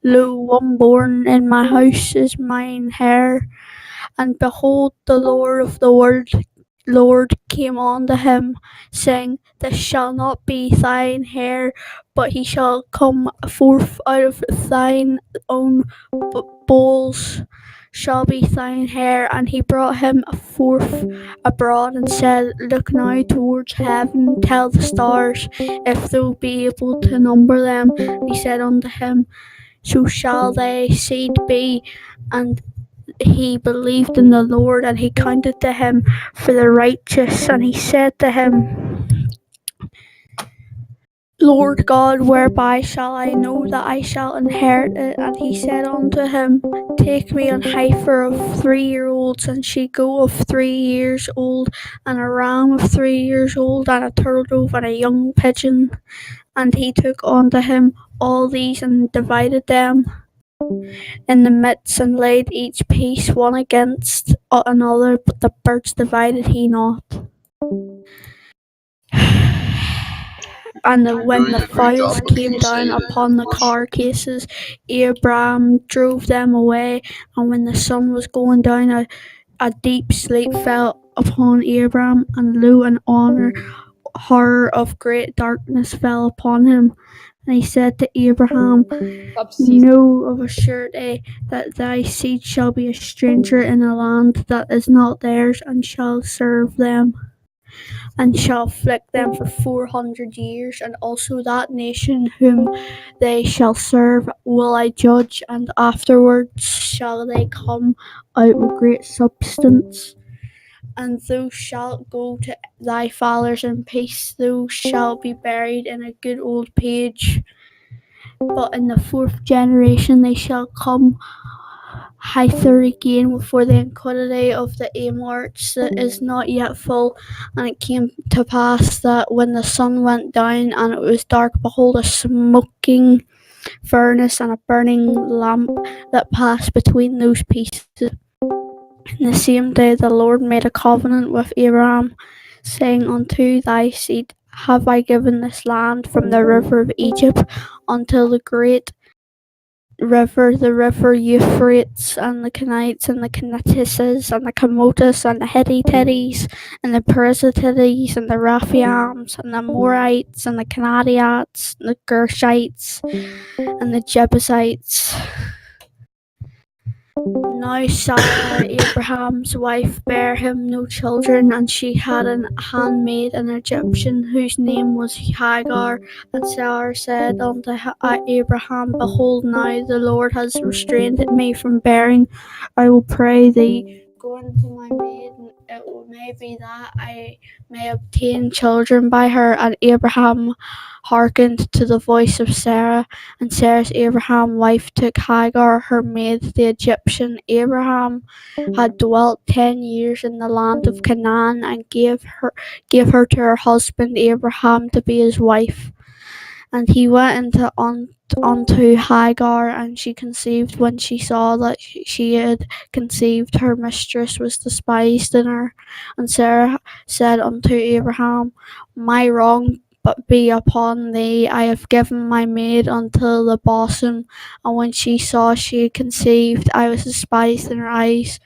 Lo, one born in my house is mine heir. And behold, the Lord of the Lord came unto him, saying, This shall not be thine heir, but he shall come forth out of thine own bowels shall be thine heir. And he brought him forth abroad and said, Look now towards heaven, tell the stars, if thou be able to number them. And he said unto him, So shall thy seed be. And he believed in the Lord, and he counted to him for the righteous. And he said to him, Lord God, whereby shall I know that I shall inherit it? And he said unto him, Take me an heifer of 3-year-olds, and she goat of 3 years old, and a ram of 3 years old, and a turtle dove, and a young pigeon. And he took unto him all these, and divided them in the midst, and laid each piece one against another, but the birds divided he not. And You're when doing the a great job fowls of came down saying it, upon the Bush. carcasses, Abraham drove them away. And when the sun was going down, a deep sleep fell upon Abraham, and lo, an horror of great darkness fell upon him. And he said to Abraham, Know of a surety that thy seed shall be a stranger in a land that is not theirs, and shall serve them, and shall afflict them for 400 years. And also that nation whom they shall serve will I judge, and afterwards shall they come out with great substance. And thou shalt go to thy fathers in peace, thou shalt be buried in a good old age. But in the 4th generation they shall come hither again, for the iniquity of the Amorites that is not yet full. And it came to pass that when the sun went down and it was dark, behold, a smoking furnace and a burning lamp that passed between those pieces. In the same day the Lord made a covenant with Abraham, saying, Unto thy seed have I given this land from the river of Egypt until the great river, the river Euphrates, and the Kenites, and the Kenettises, and the Camotes, and the Hittitites, and the Perizzites, and the Rephaims, and the Amorites, and the Canaanites, and the Gershites, and the Jebusites. Now Sarah, Abraham's wife, bare him no children, and she had an handmaid, an Egyptian, whose name was Hagar. And Sarah said unto Abraham, Behold, now the Lord has restrained me from bearing. I will pray thee, go unto my maid, and it may be that I may obtain children by her. And Abraham hearkened to the voice of Sarah. And Sarah's Abraham's wife took Hagar, her maid, the Egyptian. Abraham had dwelt 10 years in the land of Canaan, and gave her to her husband Abraham to be his wife. And he went unto Hagar, and she conceived. When she saw that she had conceived, her mistress was despised in her. And Sarah said unto Abraham, My wrong but be upon thee. I have given my maid unto the bosom. And when she saw she had conceived, I was despised in her eyes.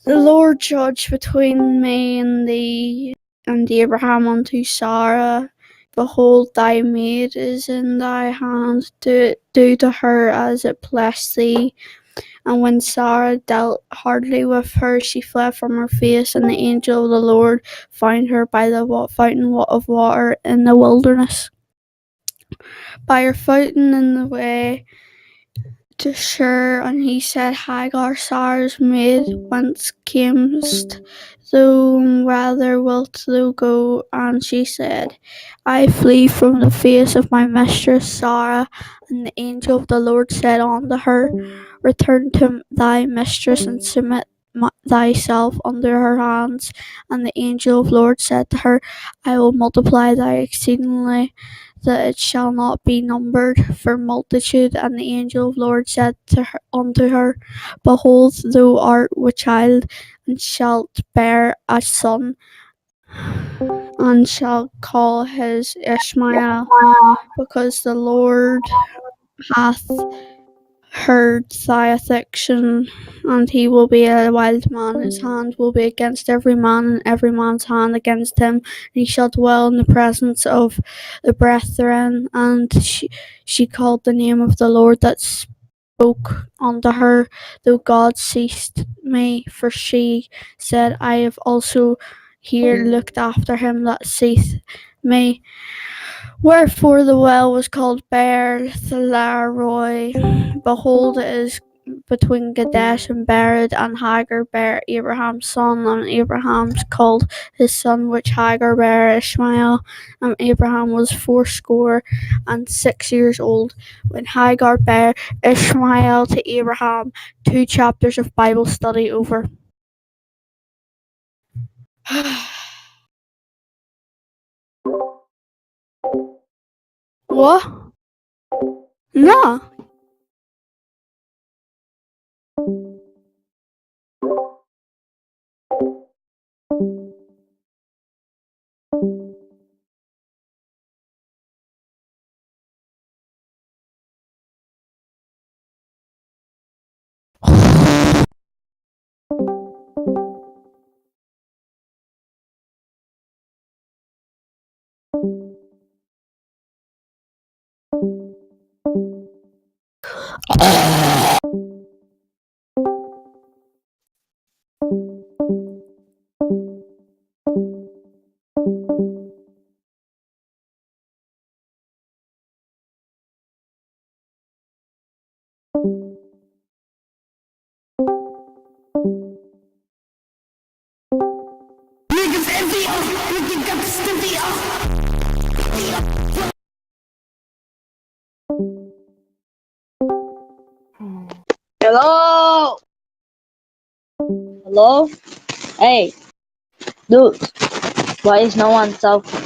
The Lord judge between me and thee. And Abraham unto Sarah, Behold, thy maid is in thy hand, do to her as it pleased thee. And when Sarah dealt hardly with her, she fled from her face, and the angel of the Lord found her by the fountain of water in the wilderness, by her fountain in the way to Shur. And he said, Hagar, Sarah's maid, whence camest thou, whither wilt thou go? And she said, I flee from the face of my mistress Sarah. And the angel of the Lord said unto her, Return to thy mistress, and submit thyself under her hands. And the angel of the Lord said to her, I will multiply thy exceedingly, that it shall not be numbered for multitude. And the angel of the Lord said unto her, Behold, thou art with child, and shalt bear a son, and shalt call his Ishmael, because the Lord hath heard thy affliction, and he will be a wild man. His hand will be against every man, and every man's hand against him. And he shall dwell in the presence of the brethren. And she called the name of the Lord that spoke unto her, though God ceased me. For she said, I have also here looked after him that seeth me. Wherefore the well was called Beer-thalai. Behold, it is between Kadesh and Bered, and Hagar bare Abraham's son, and Abraham called his son which Hagar bare Ishmael. And Abraham was 86 old when Hagar bare Ishmael to Abraham. 2 chapters of Bible study over. What? No. Hello? Hello? Hey, dude, why is no one talking?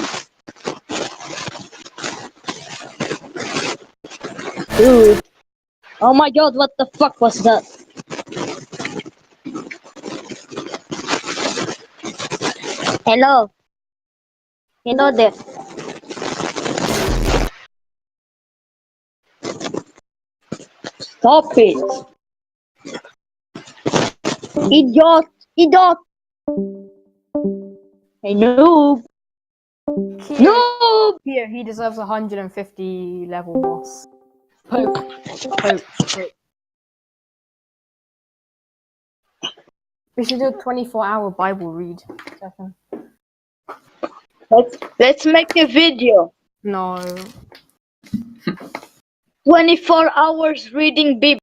Dude. Oh my god, what the fuck was that? Hello? Hello there. Stop it. Idiot! Idiot! Hey, noob! Noob! Here, he deserves 150 level boss. Hope. We should do a 24-hour Bible read session. Let's make a video. No. 24 hours reading Bible.